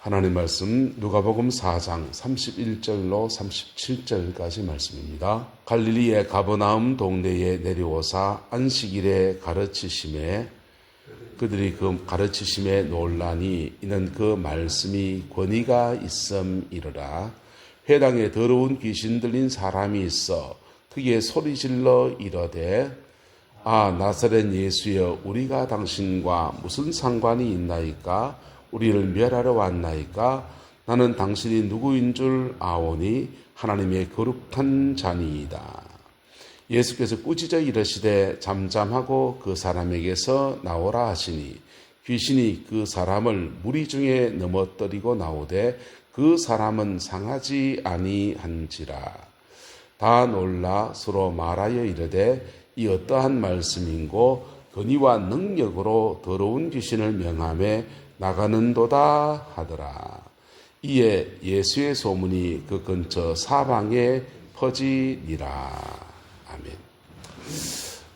하나님 말씀 누가복음 4장 31절로 37절까지 말씀입니다. 갈릴리의 가버나움 동네에 내려오사 안식일에 가르치심에 그들이 그 가르치심에 놀라니 이는 그 말씀이 권위가 있음이로라. 회당에 더러운 귀신 들린 사람이 있어 크게 소리질러 이르되 아 나사렛 예수여 우리가 당신과 무슨 상관이 있나이까? 우리를 멸하러 왔나이까? 나는 당신이 누구인 줄 아오니 하나님의 거룩한 자니이다. 예수께서 꾸짖어 이르시되 잠잠하고 그 사람에게서 나오라 하시니 귀신이 그 사람을 무리 중에 넘어뜨리고 나오되 그 사람은 상하지 아니한지라. 다 놀라 서로 말하여 이르되 이 어떠한 말씀인고 권위와 능력으로 더러운 귀신을 명하며 나가는도다 하더라. 이에 예수의 소문이 그 근처 사방에 퍼지니라. 아멘.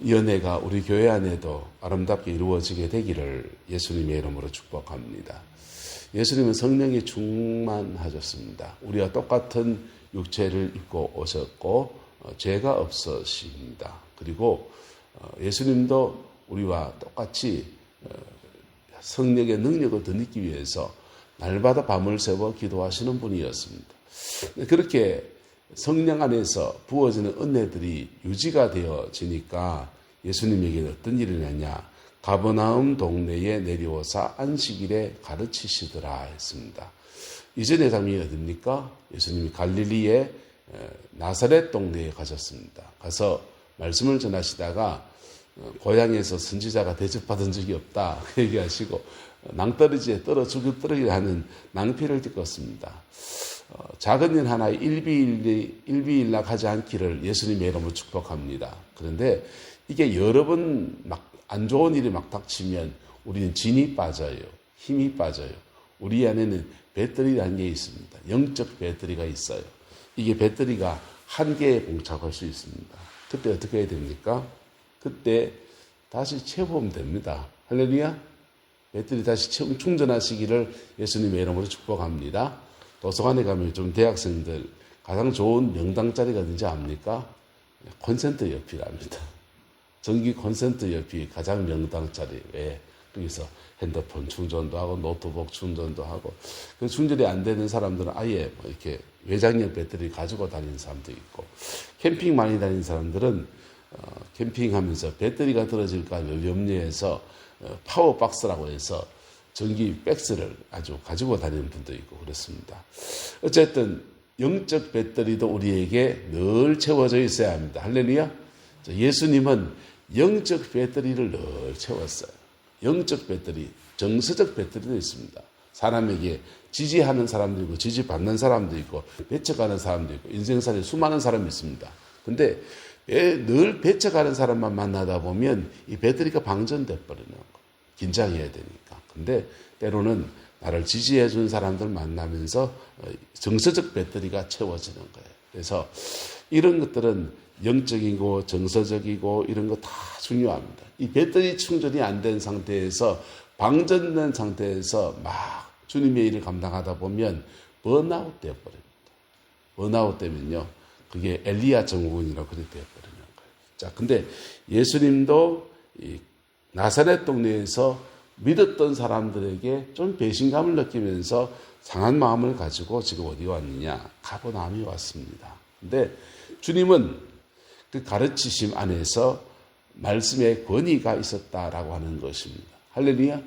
이 은혜가 우리 교회 안에도 아름답게 이루어지게 되기를 예수님의 이름으로 축복합니다. 예수님은 성령이 충만하셨습니다. 우리와 똑같은 육체를 입고 오셨고 죄가 없으십니다. 그리고 예수님도 우리와 똑같이 성령의 능력을 더 얻기 위해서 날마다 밤을 새워 기도하시는 분이었습니다. 그렇게 성령 안에서 부어지는 은혜들이 유지가 되어지니까 예수님에게 어떤 일이 났냐? 가버나움 동네에 내려오사 안식일에 가르치시더라 했습니다. 이전의 장면이 어딥니까? 예수님이 갈릴리의 나사렛 동네에 가셨습니다. 가서 말씀을 전하시다가 고향에서 선지자가 대접받은 적이 없다 얘기하시고 낭떠러지에 떨어 죽으리라 하는 낭피를 겪었습니다. 작은 일 하나에 일비일락 하지 않기를 예수님의 이름으로 축복합니다. 그런데 이게 여러 번 막 안 좋은 일이 막 닥치면 우리는 진이 빠져요. 힘이 빠져요. 우리 안에는 배터리라는 게 있습니다. 영적 배터리가 있어요. 이게 배터리가 한계에 봉착할 수 있습니다. 그때 어떻게 해야 됩니까? 그때 다시 채우면 됩니다. 할렐루야. 배터리 다시 충전하시기를 예수님의 이름으로 축복합니다. 도서관에 가면 좀 대학생들 가장 좋은 명당 자리가 어딘지 압니까? 콘센트 옆이랍니다. 전기 콘센트 옆이 가장 명당 자리. 왜? 여기서 핸드폰 충전도 하고 노트북 충전도 하고 그 충전이 안 되는 사람들은 아예 이렇게 외장형 배터리 가지고 다니는 사람도 있고 캠핑 많이 다니는 사람들은 캠핑하면서 배터리가 떨어질까 염려해서 파워박스라고 해서 전기 백스를 아주 가지고 다니는 분도 있고 그렇습니다. 어쨌든 영적 배터리도 우리에게 늘 채워져 있어야 합니다. 할렐루야. 예수님은 영적 배터리를 늘 채웠어요. 영적 배터리, 정서적 배터리도 있습니다. 사람에게 지지하는 사람도 있고 지지받는 사람도 있고 배척하는 사람도 있고 인생살이 수많은 사람이 있습니다. 근데 늘 배척하는 사람만 만나다 보면 이 배터리가 방전돼 버리는 거. 긴장해야 되니까. 근데 때로는 나를 지지해 준 사람들 만나면서 정서적 배터리가 채워지는 거예요. 그래서 이런 것들은 영적이고 정서적이고 이런 거 다 중요합니다. 이 배터리 충전이 안 된 상태에서 방전된 상태에서 막 주님의 일을 감당하다 보면 번아웃 되어버립니다. 번아웃 되면요. 그게 엘리야 증후군이라고 그렇게 되어버리는 거예요. 자, 근데 예수님도 이 나사렛 동네에서 믿었던 사람들에게 좀 배신감을 느끼면서 상한 마음을 가지고 지금 어디 왔느냐? 가버나움에 왔습니다. 근데 주님은 그 가르치심 안에서 말씀의 권위가 있었다라고 하는 것입니다. 할렐루야.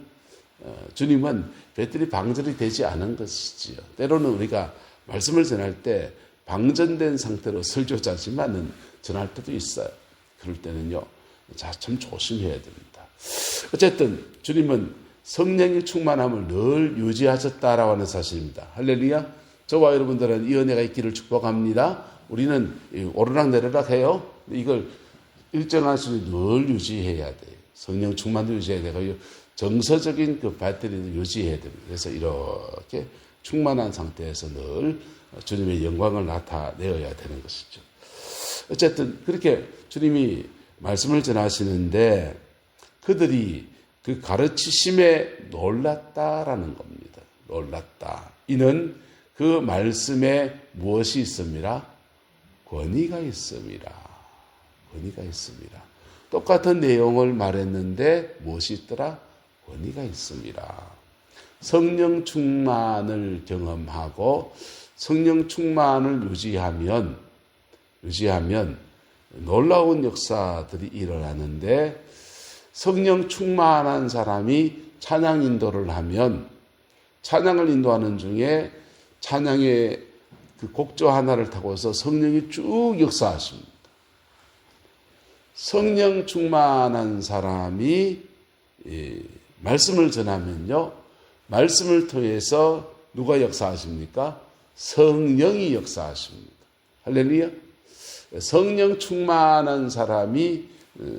주님은 배터리 방전이 되지 않은 것이지요. 때로는 우리가 말씀을 전할 때 방전된 상태로 설교자지만은 전할 때도 있어요. 그럴 때는요, 자, 참 조심해야 됩니다. 어쨌든 주님은 성령의 충만함을 늘 유지하셨다라고 하는 사실입니다. 할렐루야. 저와 여러분들은 이 은혜가 있기를 축복합니다. 우리는 오르락내리락 해요. 이걸 일정한 수를 늘 유지해야 돼요. 성령 충만도 유지해야 되고 정서적인 그 배터리도 유지해야 됩니다. 그래서 이렇게 충만한 상태에서 늘 주님의 영광을 나타내어야 되는 것이죠. 어쨌든 그렇게 주님이 말씀을 전하시는데 그들이 그 가르치심에 놀랐다라는 겁니다. 놀랐다. 이는 그 말씀에 무엇이 있습니다? 권위가 있습니다. 권위가 있습니다. 똑같은 내용을 말했는데 무엇이 있더라? 권위가 있습니다. 성령 충만을 경험하고 성령 충만을 유지하면 놀라운 역사들이 일어나는데, 성령 충만한 사람이 찬양 인도를 하면 찬양을 인도하는 중에 찬양의 그 곡조 하나를 타고서 성령이 쭉 역사하십니다. 성령 충만한 사람이 말씀을 전하면요, 말씀을 통해서 누가 역사하십니까? 성령이 역사하십니다. 할렐루야. 성령 충만한 사람이,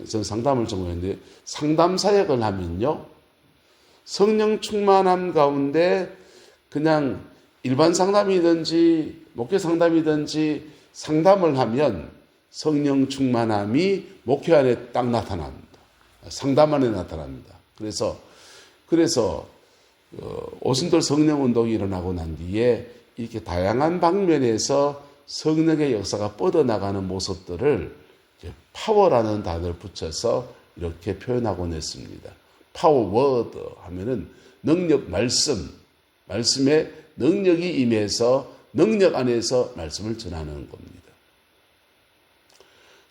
전 상담을 전공했는데 상담 사역을 하면요, 성령 충만함 가운데 그냥 일반 상담이든지 목회 상담이든지 상담을 하면 성령 충만함이 목회 안에 딱 나타납니다. 상담 안에 나타납니다. 그래서 오순절 성령 운동이 일어나고 난 뒤에 이렇게 다양한 방면에서 성령의 역사가 뻗어나가는 모습들을 파워라는 단어를 붙여서 이렇게 표현하곤 했습니다. 파워 워드 하면은 능력 말씀에 능력이 임해서 능력 안에서 말씀을 전하는 겁니다.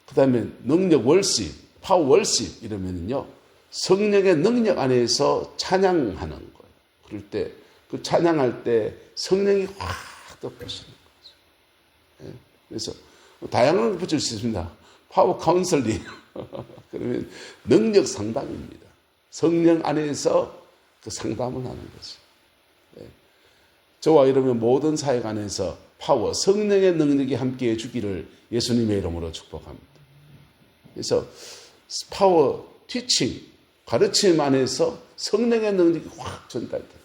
그 다음에 능력 월십, 파워 월십 이러면은요, 성령의 능력 안에서 찬양하는 거예요. 그럴 때, 그 찬양할 때 성령이 확 덮으시는 거죠. 그래서 다양한 걸 붙일 수 있습니다. 파워 카운슬링. 그러면 능력 상담입니다. 성령 안에서 그 상담을 하는 거죠. 저와 여러분 모든 사역 안에서 파워, 성령의 능력이 함께해 주기를 예수님의 이름으로 축복합니다. 그래서 파워 티칭, 가르침 안에서 성령의 능력이 확 전달돼요.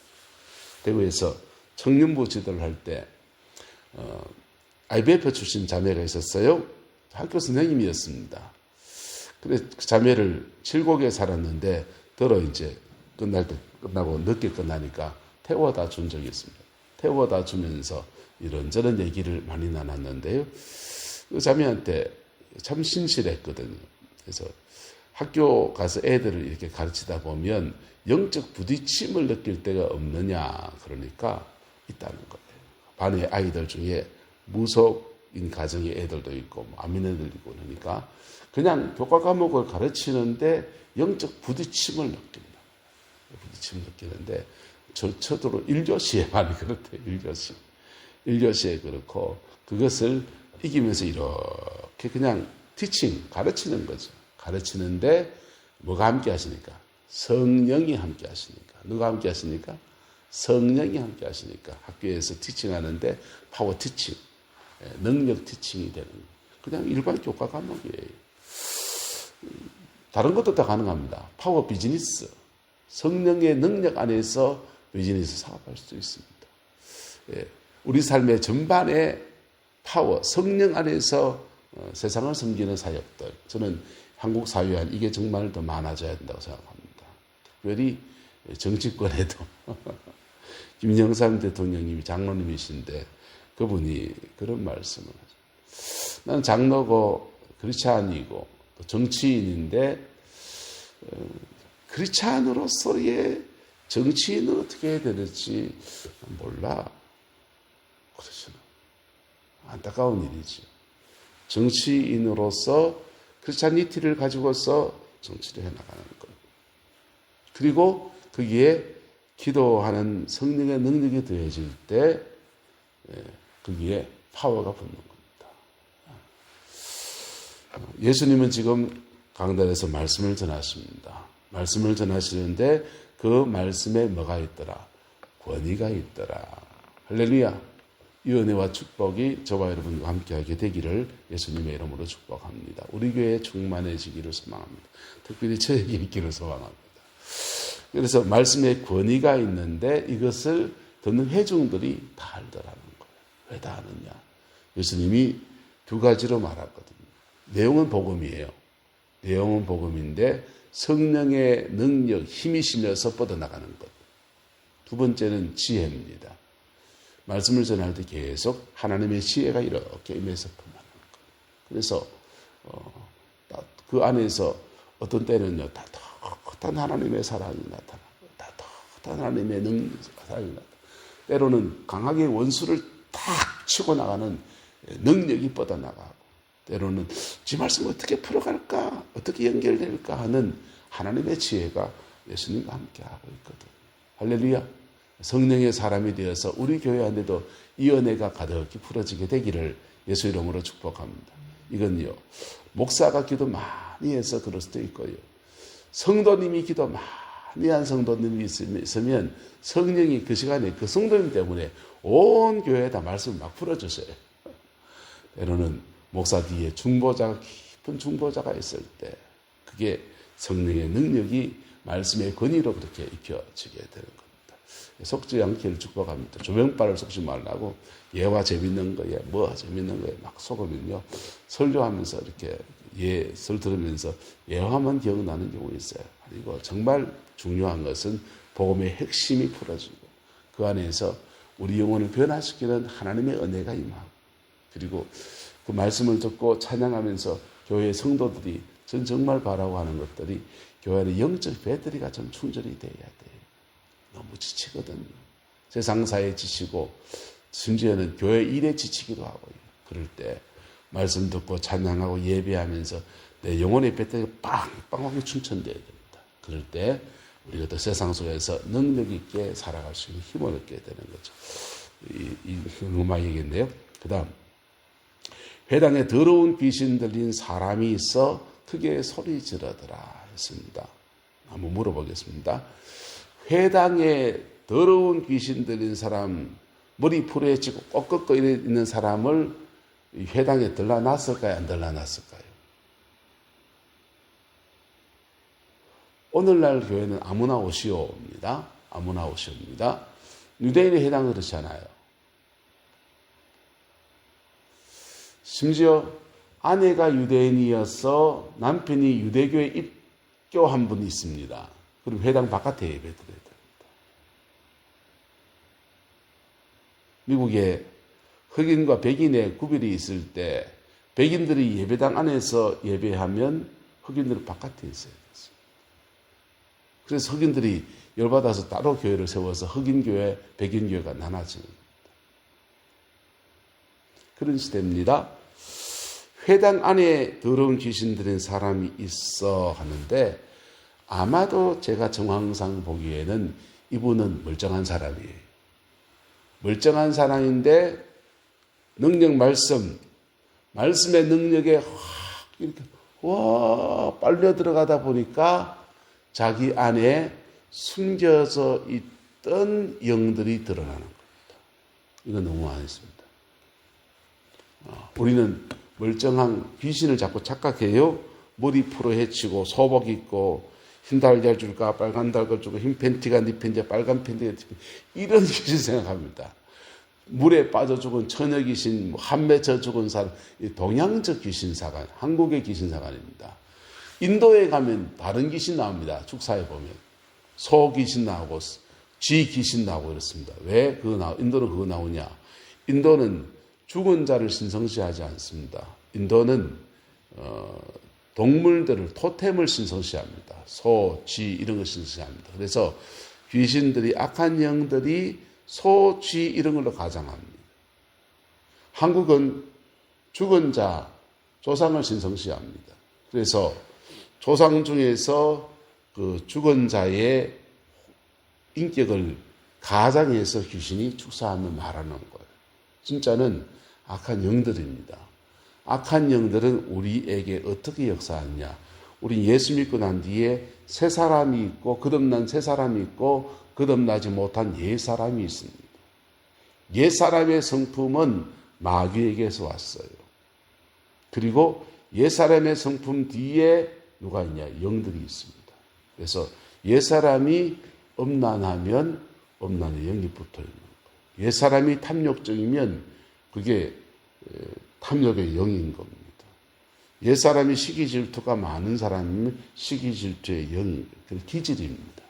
대구에서 청년부 지도를 할 때 IBF 출신 자매가 있었어요. 학교 선생님이었습니다. 그래 그 자매를 7곡에 살았는데 이제 끝나고 늦게 끝나니까 태워다 준 적이 있습니다. 태워다 주면서 이런저런 얘기를 많이 나눴는데요. 그 자매한테 참 신실했거든요. 그래서 학교 가서 애들을 이렇게 가르치다 보면 영적 부딪힘을 느낄 때가 없느냐, 그러니까 있다는 거예요. 반의 아이들 중에 무속인 가정의 애들도 있고 안 믿는 애들도 있고 그러니까 그냥 교과 과목을 가르치는데 영적 부딪힘을 느낀다. 부딪힘을 느끼는데 저도 1교시에 많이 그렇대요. 1교시에 그렇고 그것을 이기면서 이렇게 그냥 티칭, 가르치는 거죠. 가르치는데 뭐가 함께 하시니까? 성령이 함께 하시니까. 누가 함께 하시니까? 성령이 함께 하시니까. 학교에서 티칭하는데 파워 티칭, 능력 티칭이 되는 거예요. 그냥 일반 교과 과목이에요. 다른 것도 다 가능합니다. 파워 비즈니스. 성령의 능력 안에서 비즈니스 사업할 수도 있습니다. 우리 삶의 전반에 파워, 성령 안에서 세상을 섬기는 사역들. 저는 한국 사회 안 이게 정말 더 많아져야 된다고 생각합니다. 특별히 정치권에도 김영삼 대통령님이 장로님이신데 그분이 그런 말씀을 하죠. 나는 장로고 크리스찬이고 또 정치인인데 크리스찬으로서의 정치인은 어떻게 해야 되는지 몰라. 그렇죠. 안타까운 일이죠. 정치인으로서 크리스찬니티를 가지고서 정치를 해나가는 것. 그리고 거기에 기도하는 성령의 능력이 더해질 때 거기에 파워가 붙는 겁니다. 예수님은 지금 강단에서 말씀을 전하십니다. 말씀을 전하시는데 그 말씀에 뭐가 있더라? 권위가 있더라. 할렐루야. 이 은혜와 축복이 저와 여러분과 함께하게 되기를 예수님의 이름으로 축복합니다. 우리 교회에 충만해지기를 소망합니다. 특별히 저에게 있기를 소망합니다. 그래서 말씀에 권위가 있는데 이것을 듣는 회중들이 다 알더라는 거예요. 왜 다 아느냐? 예수님이 두 가지로 말하거든요. 내용은 복음이에요. 내용은 복음인데 성령의 능력, 힘이 실려서 뻗어나가는 것. 두 번째는 지혜입니다. 말씀을 전할 때 계속 하나님의 지혜가 이렇게 임해서 품하는 거예요. 그래서 그 안에서 어떤 때는요, 다독한 하나님의 사랑이 나타나고, 다독한 하나님의 사랑이 나타나고, 때로는 강하게 원수를 탁 치고 나가는 능력이 뻗어나가고, 때로는 지 말씀 어떻게 풀어갈까, 어떻게 연결될까 하는 하나님의 지혜가 예수님과 함께하고 있거든요. 할렐루야. 성령의 사람이 되어서 우리 교회 안에도 이 은혜가 가득히 풀어지게 되기를 예수 이름으로 축복합니다. 이건요, 목사가 기도 많이 해서 그럴 수도 있고요, 성도님이 기도 많이 한 성도님이 있으면 성령이 그 시간에 그 성도님 때문에 온 교회에다 말씀을 막 풀어주세요. 때로는 목사 뒤에 깊은 중보자가 있을 때 그게 성령의 능력이 말씀의 권위로 그렇게 익혀지게 되는 겁니다. 속지 않기를 축복합니다. 조명빨을 속지 말라고 예와 재밌는 거에 재밌는 거에 막 속으면요, 설교하면서 이렇게 설 들으면서 예화만 기억나는 경우가 있어요. 그리고 정말 중요한 것은 복음의 핵심이 풀어지고 그 안에서 우리 영혼을 변화시키는 하나님의 은혜가 임하고, 그리고 그 말씀을 듣고 찬양하면서 교회의 성도들이 전 정말 바라고 하는 것들이 교회 안에 영적 배터리가 좀 충전이 돼야 돼요. 너무 지치거든요. 세상사에 지치고 심지어는 교회 일에 지치기도 하고요. 그럴 때 말씀 듣고 찬양하고 예배하면서 내 영혼의 배터리가 빵빵하게 충전돼야 됩니다. 그럴 때 우리가 또 세상 속에서 능력 있게 살아갈 수 있는 힘을 얻게 되는 거죠. 이 음악 얘기인데요. 그 다음, 회당에 더러운 귀신 들린 사람이 있어 크게 소리 지르더라 했습니다. 한번 물어보겠습니다. 회당에 더러운 귀신 들린 사람, 머리 풀어헤치고 꺾꺾 있는 사람을 회당에 들러놨을까요? 안 들러놨을까요? 오늘날 교회는 아무나 오시오입니다. 아무나 오시오입니다. 유대인의 회당은 그렇지 않아요. 심지어 아내가 유대인이어서 남편이 유대교에 입교한 분이 있습니다. 그리고 회당 바깥에 예배드려야 됩니다. 미국에 흑인과 백인의 구별이 있을 때 백인들이 예배당 안에서 예배하면 흑인들은 바깥에 있어야 됐습니다. 그래서 흑인들이 열받아서 따로 교회를 세워서 흑인교회, 백인교회가 나눠지는 겁니다. 그런 시대입니다. 회당 안에 더러운 귀신 들인 사람이 있어 하는데, 아마도 제가 정황상 보기에는 이분은 멀쩡한 사람이에요. 멀쩡한 사람인데 능력 말씀의 능력에 확 이렇게 빨려 들어가다 보니까 자기 안에 숨겨져 있던 영들이 드러나는 겁니다. 이건 너무 안 했습니다. 우리는 멀쩡한 귀신을 자꾸 착각해요. 머리 풀어 헤치고 소복 입고 흰 달걀 줄까 빨간 달걀 주고 흰 팬티가 네 팬티야 빨간 팬티가 네 팬티, 이런 귀신 생각합니다. 물에 빠져 죽은 처녀 귀신, 한 맺혀 죽은 사람, 동양적 귀신사관, 한국의 귀신사관입니다. 인도에 가면 다른 귀신 나옵니다. 축사에 보면 소 귀신 나오고 쥐 귀신 나오고 그렇습니다. 왜 인도는 그거 나오냐? 인도는 죽은 자를 신성시하지 않습니다. 인도는 동물들을, 토템을 신성시합니다. 소, 쥐 이런 걸 신성시합니다. 그래서 귀신들이, 악한 영들이 소, 쥐 이런 걸로 가장합니다. 한국은 죽은 자, 조상을 신성시합니다. 그래서 조상 중에서 그 죽은 자의 인격을 가장해서 귀신이 축사하면 말하는 거예요. 진짜는 악한 영들입니다. 악한 영들은 우리에게 어떻게 역사하느냐? 우리 예수 믿고 난 뒤에 새 사람이 있고 거듭난 새 사람이 있고 거듭나지 못한 옛 사람이 있습니다. 옛 사람의 성품은 마귀에게서 왔어요. 그리고 옛 사람의 성품 뒤에 누가 있냐? 영들이 있습니다. 그래서 옛 사람이 엄난하면 엄난의 영이 붙어 있는 거예요. 옛 사람이 탐욕적이면 그게 탐욕의 영인 겁니다. 옛 사람이 시기 질투가 많은 사람이면 시기 질투의 영입니다. 그 기질입니다.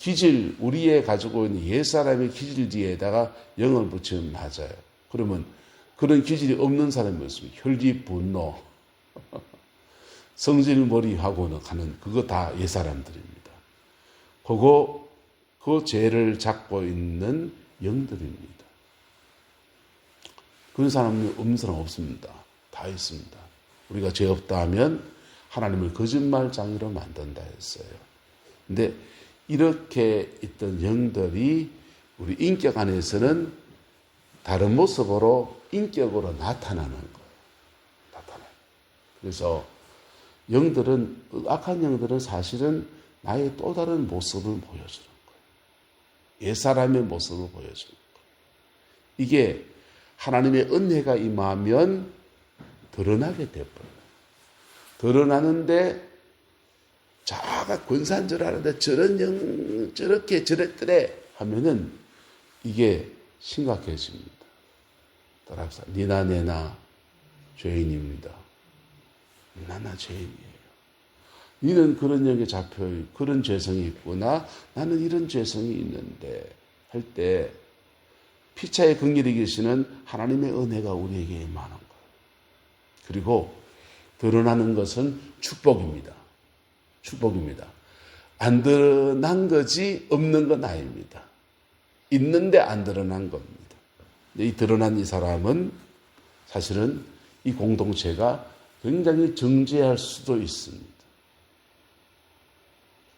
기질, 우리의 가지고 있는 옛사람의 기질 뒤에다가 영을 붙이면 맞아요. 그러면 그런 기질이 없는 사람이 있습니다. 혈기, 분노, 성질머리하고는 가는 그거 다 옛사람들입니다. 그 죄를 잡고 있는 영들입니다. 그런 사람은 없는 사람 없습니다. 다 있습니다. 우리가 죄 없다 하면 하나님을 거짓말장이로 만든다 했어요. 근데 이렇게 있던 영들이 우리 인격 안에서는 다른 모습으로 인격으로 나타나는 거예요. 나타나요. 그래서 영들은, 악한 영들은 사실은 나의 또 다른 모습을 보여주는 거예요. 옛사람의 모습을 보여주는 거예요. 이게 하나님의 은혜가 임하면 드러나게 돼버려요. 드러나는데 자가 권산절하는데 저런 영 저렇게 저랬더래 하면은 이게 심각해집니다. 따라합시다. 니나 내나 죄인입니다. 나나 죄인이에요. 니는 그런 영에 잡혀 그런 죄성이 있구나. 나는 이런 죄성이 있는데 할 때 피차의 긍휼히 계시는 하나님의 은혜가 우리에게 임하는 거예요. 그리고 드러나는 것은 축복입니다. 축복입니다. 안 드러난 거지 없는 건 아닙니다. 있는데 안 드러난 겁니다. 근데 이 드러난 이 사람은 사실은 이 공동체가 굉장히 정죄할 수도 있습니다.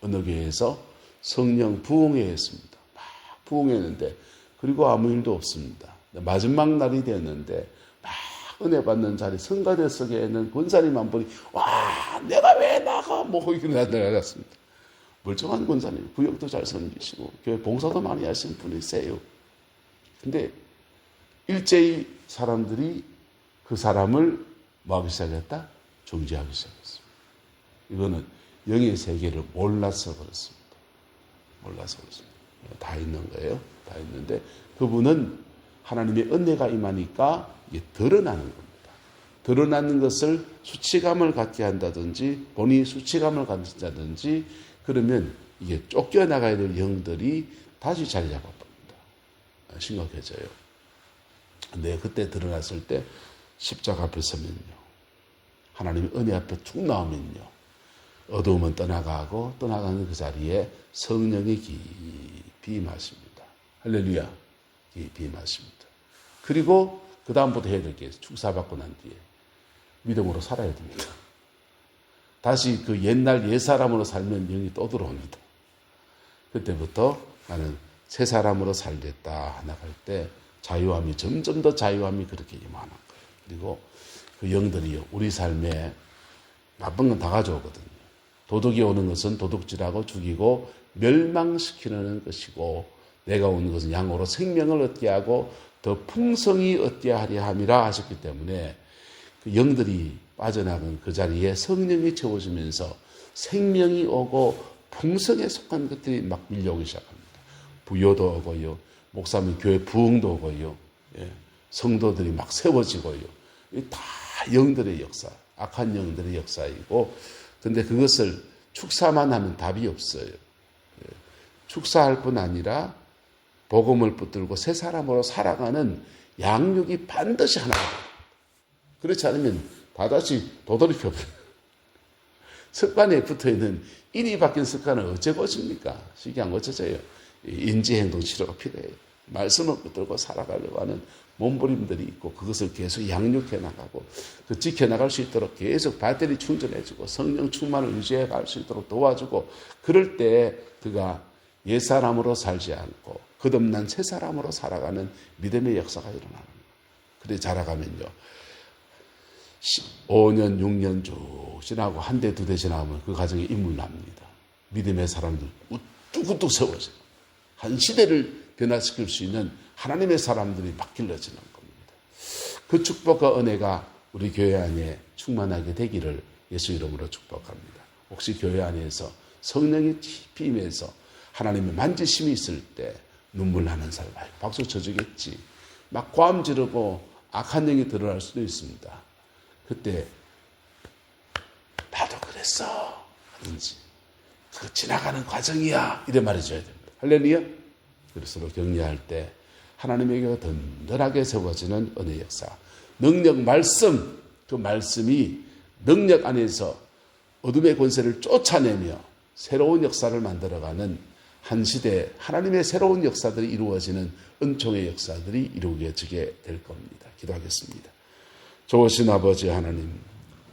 어느 교회에서 성령 부흥회했습니다. 막 부흥했는데 그리고 아무 일도 없습니다. 마지막 날이 됐는데 막 은혜 받는 자리 성가대석에는 권사님 한 분이 와 내가 왜 나가 뭐 이렇게 나갔습니다. 멀쩡한 권사님 구역도 잘 섬기시고 교회 봉사도 많이 하시는 분이세요. 근데 일제히 사람들이 그 사람을 뭐하기 시작했다? 정죄하기 시작했습니다. 이거는 영의 세계를 몰라서 그렇습니다. 몰라서 그렇습니다. 다 있는 거예요. 다 있는데 그분은 하나님의 은혜가 임하니까 이게 드러나는 겁니다. 드러나는 것을 수치감을 갖게 한다든지 본인이 수치감을 갖는다든지 그러면 이게 쫓겨나가야 될 영들이 다시 자리 잡아버립니다. 심각해져요. 근데 그때 드러났을 때 십자가 앞에 서면요. 하나님의 은혜 앞에 툭 나오면요. 어두움은 떠나가고 떠나가는 그 자리에 성령이 깊이 임하십니다. 할렐루야. 깊이 임하십니다. 그리고 그 다음부터 해야 될 게 축사받고 난 뒤에 믿음으로 살아야 됩니다. 다시 그 옛날 옛사람으로 살면 영이 또 들어옵니다. 그때부터 나는 새 사람으로 살겠다 나갈 때 자유함이 점점 더 자유함이 그렇게 임하는 거예요. 그리고 그 영들이요 우리 삶에 나쁜 건 다 가져오거든요. 도둑이 오는 것은 도둑질하고 죽이고 멸망시키는 것이고 내가 오는 것은 양으로 생명을 얻게 하고 더 풍성히 얻게 하려 함이라 하셨기 때문에 그 영들이 빠져나간 그 자리에 성령이 채워지면서 생명이 오고 풍성에 속한 것들이 막 밀려오기 시작합니다. 부요도 오고요. 목사님 교회 부흥도 오고요. 예. 성도들이 막 세워지고요. 다 영들의 역사, 악한 영들의 역사이고 근데 그것을 축사만 하면 답이 없어요. 예. 축사할 뿐 아니라 복음을 붙들고 새 사람으로 살아가는 양육이 반드시 하나가 돼요. 그렇지 않으면 다다시 도돌이펴버려요. 습관에 붙어있는 인이 바뀐 습관을 어째 고칩니까? 쉽게 안 고쳐져요. 인지행동 치료가 필요해요. 말씀을 붙들고 살아가려고 하는 몸부림들이 있고 그것을 계속 양육해 나가고 그 지켜나갈 수 있도록 계속 배터리 충전해주고 성령 충만을 유지해 갈 수 있도록 도와주고 그럴 때 그가 옛사람으로 살지 않고 거듭난 새 사람으로 살아가는 믿음의 역사가 일어나는 거예요. 그래 자라가면요. 5년, 6년 쭉 지나고 한 대, 두 대 지나면 그 가정에 인물 납니다. 믿음의 사람들 우뚝우뚝 세워져요. 한 시대를 변화시킬 수 있는 하나님의 사람들이 막 길러지는 겁니다. 그 축복과 은혜가 우리 교회 안에 충만하게 되기를 예수 이름으로 축복합니다. 혹시 교회 안에서 성령이 깊이 임해서 하나님의 만지심이 있을 때 눈물 나는 사람 박수 쳐주겠지. 막 고함 지르고 악한 영이 드러날 수도 있습니다. 그때 나도 그랬어 하든지 그 지나가는 과정이야 이래 말해줘야 됩니다. 할렐루야. 그리스도로 격려할 때 하나님에게 든든하게 세워지는 은혜 역사. 능력 말씀, 그 말씀이 능력 안에서 어둠의 권세를 쫓아내며 새로운 역사를 만들어가는 한 시대 하나님의 새로운 역사들이 이루어지는 은총의 역사들이 이루어지게 될 겁니다. 기도하겠습니다. 좋으신 아버지 하나님,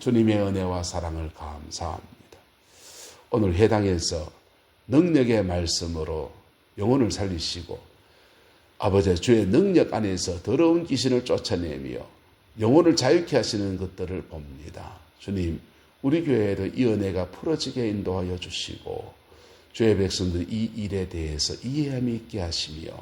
주님의 은혜와 사랑을 감사합니다. 오늘 해당에서 능력의 말씀으로 영혼을 살리시고 아버지 주의 능력 안에서 더러운 귀신을 쫓아내며 영혼을 자유케 하시는 것들을 봅니다. 주님, 우리 교회를 이 은혜가 풀어지게 인도하여 주시고 주의 백성들 이 일에 대해서 이해함이 있게 하시며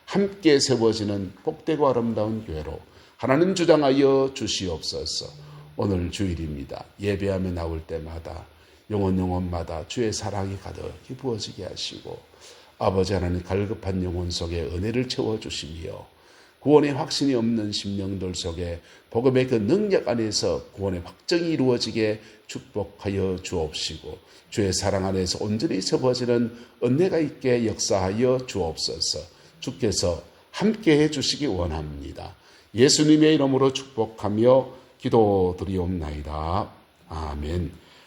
함께 세워지는 복되고 아름다운 교회로 하나님 주장하여 주시옵소서. 오늘 주일입니다. 예배하며 나올 때마다 영혼마다 주의 사랑이 가득히 부어지게 하시고 아버지 하나님 갈급한 영혼 속에 은혜를 채워주시며 구원의 확신이 없는 심령들 속에 복음의 그 능력 안에서 구원의 확정이 이루어지게 축복하여 주옵시고 주의 사랑 안에서 온전히 세워지는 은혜가 있게 역사하여 주옵소서. 주께서 함께해 주시기 원합니다. 예수님의 이름으로 축복하며 기도드리옵나이다. 아멘.